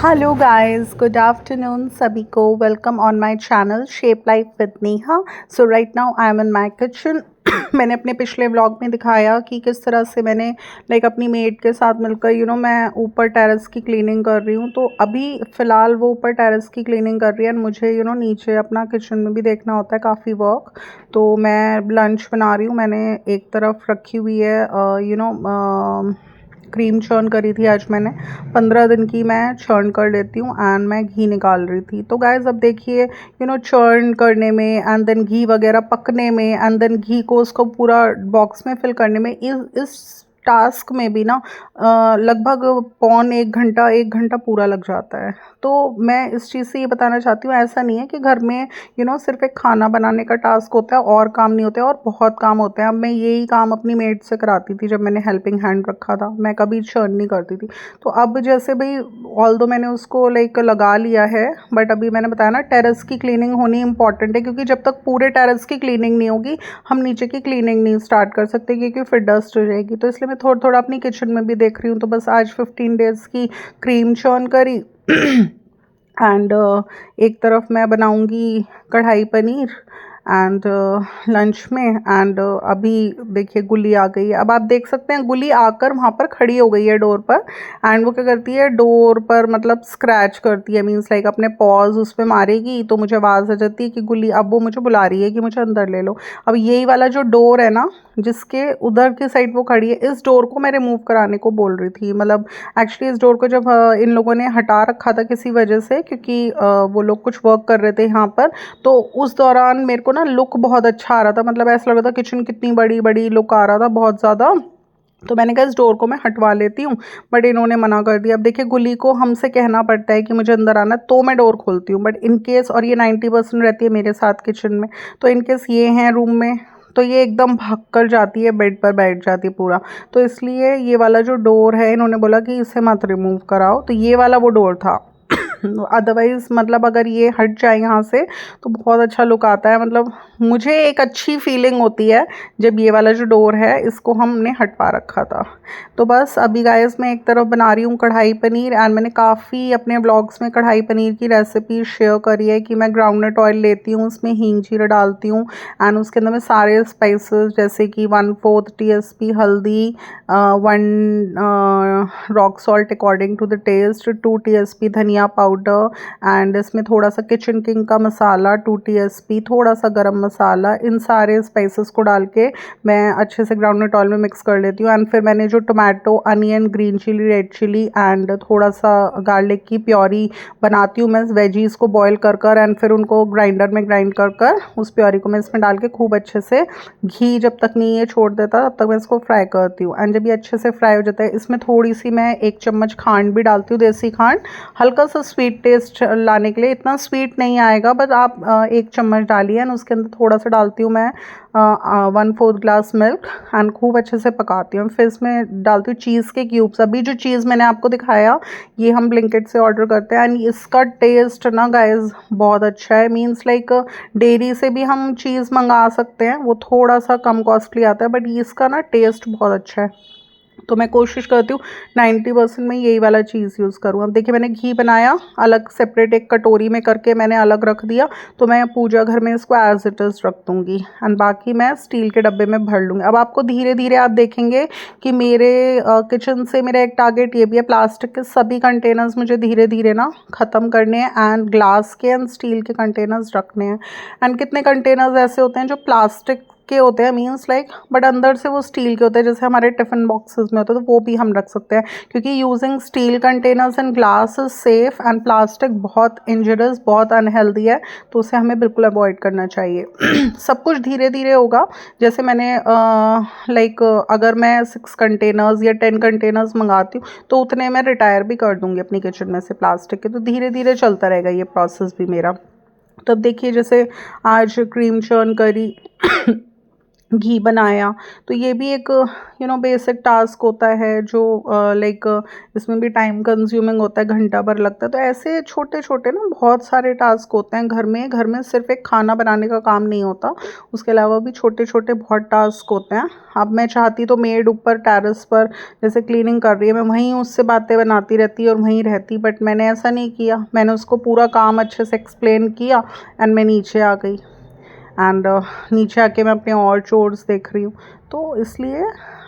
Hello guys, good afternoon सभी को। Welcome on my channel shape life with Neha. So right now I am in my kitchen. मैंने अपने पिछले vlog में दिखाया कि किस तरह से मैंने अपनी मेड के साथ मिलकर मैं ऊपर टेरेस की क्लीनिंग कर रही हूँ। तो अभी फ़िलहाल वो ऊपर टेरेस की क्लीनिंग कर रही है, मुझे नीचे अपना किचन में भी देखना होता है काफ़ी वर्क। तो मैं लंच बना रही हूँ। मैंने एक तरफ रखी हुई है क्रीम चर्न करी थी आज मैंने। 15 दिन की मैं चर्न कर लेती हूँ एंड मैं घी निकाल रही थी। तो गाइस अब देखिए चर्न करने में एंड देन घी वगैरह पकने में एंड देन घी को उसको पूरा बॉक्स में फिल करने में इस टास्क में भी ना लगभग पौन एक घंटा पूरा लग जाता है। तो मैं इस चीज़ से ये बताना चाहती हूँ, ऐसा नहीं है कि घर में सिर्फ एक खाना बनाने का टास्क होता है और काम नहीं होते, और बहुत काम होते हैं। अब मैं यही काम अपनी मेड से कराती थी जब मैंने हेल्पिंग हैंड रखा था, मैं कभी चर्न नहीं करती थी। तो अब जैसे भाई ऑल दो मैंने उसको लगा लिया है, बट अभी मैंने बताया ना टेरेस की क्लीनिंग होनी इंपॉर्टेंट है, क्योंकि जब तक पूरे टेरेस की क्लीनिंग नहीं होगी हम नीचे की क्लीनिंग नहीं स्टार्ट कर सकते, क्योंकि फिर डस्ट हो जाएगी। तो इसलिए मैं थोड़ा थोड़ा अपनी किचन में भी देख रही हूँ। तो बस आज 15 डेज़ की क्रीम चर्न करी एंड एक तरफ मैं बनाऊंगी कढ़ाई पनीर एंड लंच में। एंड अभी देखिए गुली आ गई है। अब आप देख सकते हैं गुली आकर वहाँ पर खड़ी हो गई है डोर पर, एंड वो क्या करती है डोर पर मतलब स्क्रैच करती है, मीन्स अपने पॉज उस पर मारेगी तो मुझे आवाज़ आ जाती है कि गुली अब वो मुझे बुला रही है कि मुझे अंदर ले लो। अब यही वाला जो डोर है ना जिसके उधर की साइड वो खड़ी है, इस डोर को मैं रिमूव कराने को बोल रही थी। मतलब एक्चुअली इस डोर को जब इन लोगों ने हटा रखा था किसी वजह से, क्योंकि वो लोग कुछ वर्क कर रहे थे यहाँ पर, तो उस दौरान मेरे को ना लुक बहुत अच्छा आ रहा था। मतलब ऐसा लग रहा था किचन कितनी बड़ी बड़ी लुक आ रहा था, बहुत ज़्यादा। तो मैंने कहा इस डोर को मैं हटवा लेती हूँ, बट इन्होंने मना कर दिया। अब देखिए गुली को हमसे कहना पड़ता है कि मुझे अंदर आना है तो मैं डोर खोलती हूँ, बट इन केस, और ये 90% रहती है मेरे साथ किचन में, तो इन केस ये हैं रूम में तो ये एकदम भाग कर जाती है, बेड पर बैठ जाती है पूरा। तो इसलिए ये वाला जो डोर है इन्होंने बोला कि इसे मत रिमूव कराओ, तो ये वाला वो डोर था। अदरवाइज़ मतलब अगर ये हट जाए यहाँ से तो बहुत अच्छा लुक आता है। मतलब मुझे एक अच्छी फीलिंग होती है जब ये वाला जो डोर है इसको हमने हटवा रखा था। तो बस अभी गाइस मैं एक तरफ बना रही हूँ कढ़ाई पनीर, एंड मैंने काफ़ी अपने ब्लॉग्स में कढ़ाई पनीर की रेसिपी शेयर करी है कि मैं ग्राउंडनट ऑयल लेती हूँ, उसमें हींग जीरा डालती हूँ एंड उसके अंदर मैं सारे स्पाइसेस जैसे कि 1/4 टीएसपी हल्दी, 1 rock salt according to the taste, 2 tsp धनिया पाउडर, एंड इसमें थोड़ा सा किचन किंग का मसाला 2 टीएसपी, थोड़ा सा गरम मसाला, इन सारे स्पाइसेस को डाल के मैं अच्छे से ग्राउंडनट ऑयल में मिक्स कर लेती हूँ। एंड फिर मैंने जो tomato, onion, green chilli, red chilli and थोड़ा सा गार्लिक की प्योरी बनाती हूँ मैं वेजीज़ को बॉईल कर कर, एंड फिर उनको ग्राइंडर में ग्राइंड कर कर उस प्योरी को मैं इसमें डाल के खूब अच्छे से घी जब तक नहीं ये छोड़ देता तब तक मैं इसको फ्राई करती हूँ। एंड जब ये अच्छे से फ्राई हो जाता है इसमें थोड़ी सी मैं 1 चम्मच खांड भी डालती हूँ, देसी खांड, हल्का सा स्वीट टेस्ट लाने के लिए। इतना स्वीट नहीं आएगा, बस आप 1 चम्मच डालिए। एंड उसके अंदर थोड़ा सा डालती हूँ मैं 1/4 ग्लास मिल्क एंड खूब अच्छे से पकाती हूँ। फिर इसमें डालती हूँ चीज़ के क्यूब्स। अभी जो चीज़ मैंने आपको दिखाया ये हम ब्लिंकिट से ऑर्डर करते हैं, एंड इसका टेस्ट ना गाइस बहुत अच्छा है। मीन्स डेयरी से भी हम चीज़ मंगा सकते हैं, वो थोड़ा सा कम कॉस्टली आता है, बट इसका ना टेस्ट बहुत अच्छा है। तो मैं कोशिश करती हूँ 90% में यही वाला चीज़ यूज़ करूँ। अब देखिए मैंने घी बनाया अलग सेपरेट एक कटोरी में करके मैंने अलग रख दिया, तो मैं पूजा घर में इसको एज इट इज़ रख दूँगी एंड बाकी मैं स्टील के डब्बे में भर लूँगी। अब आपको धीरे धीरे आप देखेंगे कि मेरे किचन से मेरा एक टारगेट ये भी है, प्लास्टिक के सभी कंटेनर्स मुझे धीरे धीरे ना ख़त्म करने हैं एंड ग्लास के एंड स्टील के कंटेनर्स रखने हैं। एंड कितने कंटेनर्स ऐसे होते हैं जो प्लास्टिक के होते हैं, मीन्स बट अंदर से वो स्टील के होते हैं, जैसे हमारे टिफ़िन बॉक्सेस में होते हैं, तो वो भी हम रख सकते हैं, क्योंकि using steel containers and glass is safe and plastic बहुत इंजरियस, बहुत अनहेल्दी है, तो उसे हमें बिल्कुल अवॉइड करना चाहिए। सब कुछ धीरे धीरे होगा। जैसे मैंने अगर मैं 6 कंटेनर्स या 10 कंटेनर्स मंगाती हूँ तो उतने मैं रिटायर भी कर दूँगी अपनी किचन में से प्लास्टिक के। तो धीरे धीरे चलता रहेगा ये प्रोसेस भी मेरा। तो अब देखिए जैसे आज क्रीम चर्न करी घी बनाया। तो ये भी एक बेसिक टास्क होता है जो लाइक इसमें भी टाइम कंज्यूमिंग होता है, घंटा भर लगता है। तो ऐसे छोटे छोटे ना बहुत सारे टास्क होते हैं घर में सिर्फ एक खाना बनाने का काम नहीं होता, उसके अलावा भी छोटे छोटे बहुत टास्क होते हैं। अब मैं चाहती तो मेड ऊपर टेरेस पर जैसे क्लीनिंग कर रही है, मैं वहीं उससे बातें बनाती रहती और वहीं रहती, बट मैंने ऐसा नहीं किया। मैंने उसको पूरा काम अच्छे से एक्सप्लेन किया एंड मैं नीचे आ गई एंड नीचे आके मैं अपने और चोर्स देख रही हूँ। तो इसलिए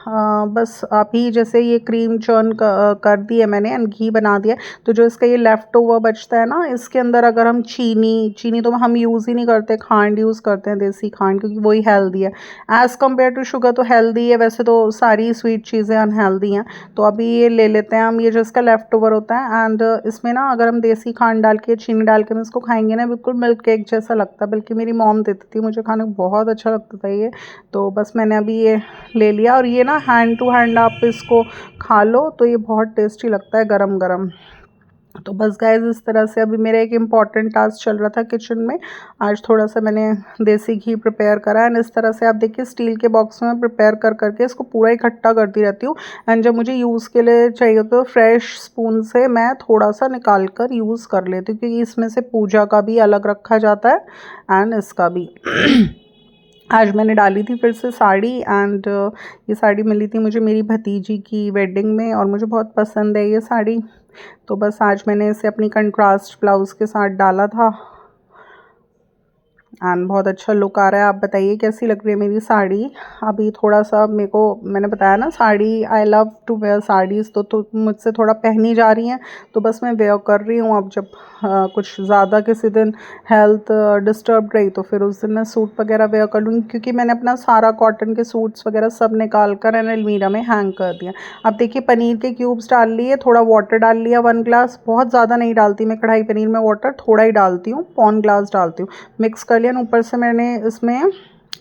बस अभी जैसे ये क्रीम चर्न कर दी है मैंने एंड घी बना दिया। तो जो इसका ये लेफ़्ट ओवर बचता है ना, इसके अंदर अगर हम चीनी तो हम यूज़ ही नहीं करते, खांड यूज़ करते हैं, देसी खांड, क्योंकि वही हेल्दी है एज़ कम्पेयर टू शुगर। तो हेल्दी है, वैसे तो सारी स्वीट चीज़ें अनहेल्दी हैं। तो अभी ये ले लेते हैं हम, ये जो इसका लेफ़्ट ओवर होता है एंड इसमें ना अगर हम देसी खांड डाल के चीनी डाल के हम इसको खाएंगे ना, बिल्कुल मिल्क केक जैसा लगता है। बल्कि मेरी मॉम देती थी मुझे खाने को, बहुत अच्छा लगता था ये। तो बस मैंने अभी ये ले लिया और ये ना हैंड टू हैंड आप इसको खा लो तो ये बहुत टेस्टी लगता है गरम गरम। तो बस गाइस इस तरह से अभी मेरा एक इम्पॉर्टेंट टास्क चल रहा था किचन में। आज थोड़ा सा मैंने देसी घी प्रिपेयर करा एंड इस तरह से आप देखिए स्टील के बॉक्स में प्रिपेयर कर करके इसको पूरा इकट्ठा करती रहती हूँ। एंड जब मुझे यूज़ के लिए चाहिए तो फ्रेश स्पून से मैं थोड़ा सा निकाल कर यूज़ कर लेती हूँ, क्योंकि इसमें से पूजा का भी अलग रखा जाता है एंड इसका भी। आज मैंने डाली थी फिर से साड़ी एंड ये साड़ी मिली थी मुझे मेरी भतीजी की वेडिंग में और मुझे बहुत पसंद है ये साड़ी। तो बस आज मैंने इसे अपनी कंट्रास्ट ब्लाउज़ के साथ डाला था एंड बहुत अच्छा लुक आ रहा है। आप बताइए कैसी लग रही है मेरी साड़ी। अभी थोड़ा सा मेरे को, मैंने बताया ना sari, I love to wear saris, तो मुझसे थोड़ा पहनी जा रही हैं। तो बस मैं वेयर कर रही हूँ। अब जब कुछ ज़्यादा किसी दिन हेल्थ डिस्टर्ब रही तो फिर उस दिन मैं सूट वगैरह वेयर कर लूँगी, क्योंकि मैंने अपना सारा कॉटन के सूट्स वगैरह सब निकाल कर एंड अलमीरा में हैंग कर दिया। अब देखिए पनीर के क्यूब्स डाल लिए, थोड़ा वाटर डाल लिया 1 ग्लास, बहुत ज़्यादा नहीं डालती मैं कढ़ाई पनीर में वाटर, थोड़ा ही डालती हूँ, पौन ग्लास डालती हूँ। मिक्स कर लिया। ऊपर से मैंने इसमें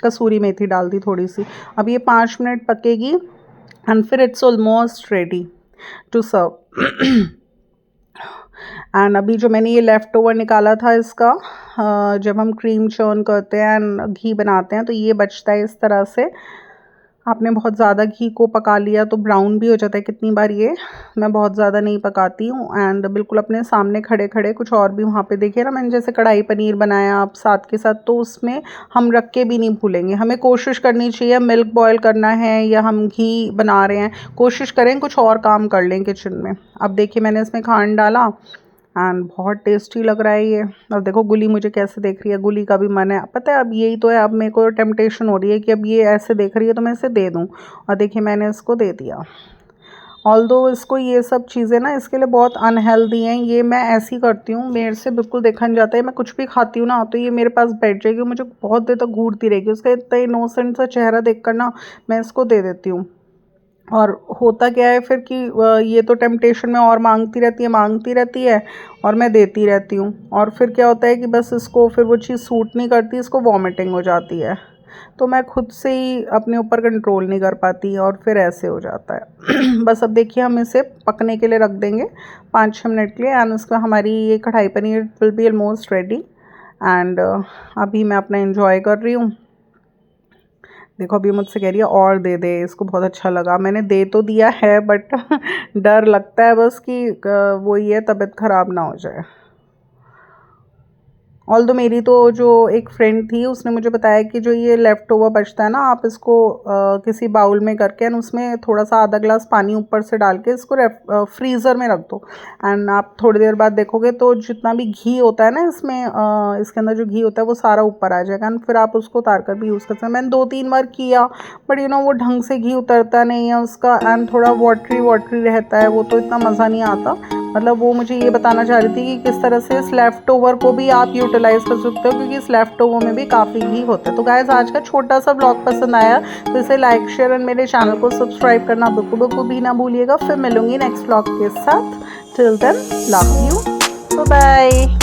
कसूरी मेथी डाल दी थोड़ी सी। अब ये 5 मिनट पकेगी एंड फिर it's almost ready to serve. And अभी जो मैंने ये लेफ़्ट ओवर निकाला था इसका, जब हम क्रीम चर्न करते हैं एंड घी बनाते हैं तो ये बचता है इस तरह से। आपने बहुत ज़्यादा घी को पका लिया तो ब्राउन भी हो जाता है कितनी बार, ये मैं बहुत ज़्यादा नहीं पकाती हूँ। एंड बिल्कुल अपने सामने खड़े खड़े कुछ और भी वहाँ पे देखिए ना, मैंने जैसे कढ़ाई पनीर बनाया आप साथ के साथ, तो उसमें हम रख के भी नहीं भूलेंगे। हमें कोशिश करनी चाहिए, मिल्क बॉयल करना है या हम घी बना रहे हैं, कोशिश करें कुछ और काम कर लें किचन में। अब देखिए मैंने इसमें खांड डाला एंड बहुत टेस्टी लग रहा है ये। अब देखो गुली मुझे कैसे देख रही है, गुली का भी मन है, पता है अब यही तो है, अब मेरे को टेम्पटेशन हो रही है कि अब ये ऐसे देख रही है तो मैं इसे दे दूँ। और देखिए मैंने इसको दे दिया। ऑल्दो इसको ये सब चीज़ें ना इसके लिए बहुत अनहेल्दी हैं, ये मैं ऐसी करती हूँ, मेरे से बिल्कुल देखा नहीं जाता है। मैं कुछ भी खाती हूँ ना तो ये मेरे पास बैठ जाएगी, मुझे बहुत देर तक घूरती रहेगी, उसका इतना इनोसेंट सा चेहरा देख कर ना मैं इसको दे देती हूँ। और होता क्या है फिर कि ये तो टेम्पटेशन में और मांगती रहती है और मैं देती रहती हूँ। और फिर क्या होता है कि बस इसको फिर वो चीज़ सूट नहीं करती, इसको वॉमिटिंग हो जाती है। तो मैं खुद से ही अपने ऊपर कंट्रोल नहीं कर पाती और फिर ऐसे हो जाता है। बस अब देखिए हम इसे पकने के लिए रख देंगे 5-6 मिनट के लिए एंड उसका हमारी ये कढ़ाई paneer will be almost ready. And अभी मैं अपना एंजॉय कर रही हूँ। देखो अभी मुझसे कह रही है और दे दे, इसको बहुत अच्छा लगा। मैंने दे तो दिया है बट डर लगता है बस कि वो ये तबीयत ख़राब ना हो जाए। ऑल्दो मेरी तो जो एक फ्रेंड थी उसने मुझे बताया कि जो ये लेफ़्ट ओवर बचता है ना, आप इसको किसी बाउल में करके एंड उसमें थोड़ा सा आधा ग्लास पानी ऊपर से डाल के इसको फ्रीज़र में रख दो एंड आप थोड़ी देर बाद देखोगे तो जितना भी घी होता है ना इसमें, इसके अंदर जो घी होता है वो सारा ऊपर आ जाएगा एंड फिर आप उसको उतार कर भी यूज़ कर सकते हैं। मैंने 2-3 बार किया बट वो ढंग से घी उतरता नहीं है उसका एंड थोड़ा वाटरी रहता है, वो तो इतना मज़ा नहीं आता। मतलब वो मुझे ये बताना चाह रही थी कि किस तरह से इस लेफ़्ट ओवर को भी आप यूटिलाइज़ कर सकते हो, क्योंकि इस लेफ़्ट ओवर में भी काफ़ी घी होता है। तो गाइस आज का छोटा सा ब्लॉग पसंद आया तो इसे लाइक शेयर एंड मेरे चैनल को सब्सक्राइब करना बिल्कुल भी ना भूलिएगा। फिर मिलूंगी नेक्स्ट ब्लॉग के साथ। Till then love you, bye bye.